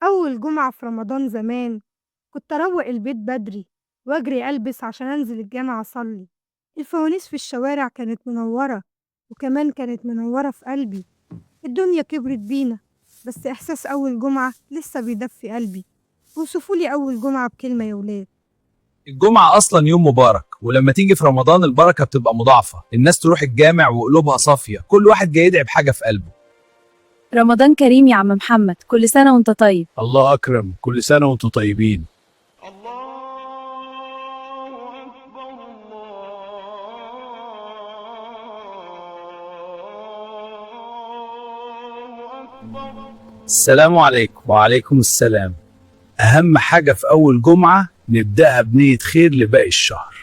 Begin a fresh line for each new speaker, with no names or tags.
أول جمعة في رمضان زمان كنت أروق البيت بدري وأجري ألبس عشان أنزل الجامع أصلي. الفوانيس في الشوارع كانت منورة، وكمان كانت منورة في قلبي. الدنيا كبرت بينا، بس إحساس أول جمعة لسه بيدفي قلبي. وصفولي أول جمعة بكلمة يا ولاد.
الجمعة أصلا يوم مبارك، ولما تيجي في رمضان البركة بتبقى مضاعفة، الناس تروح الجامع وقلوبها صافية، كل واحد جاي يدعي بحاجة في قلبه.
رمضان كريم يا عم محمد، كل سنة وانت طيب.
الله أكرم، كل سنة وانتم طيبين.
الله أكبر الله أكبر.
السلام عليكم.
وعليكم السلام. أهم حاجة في أول جمعة نبدأها بنية خير لباقي الشهر.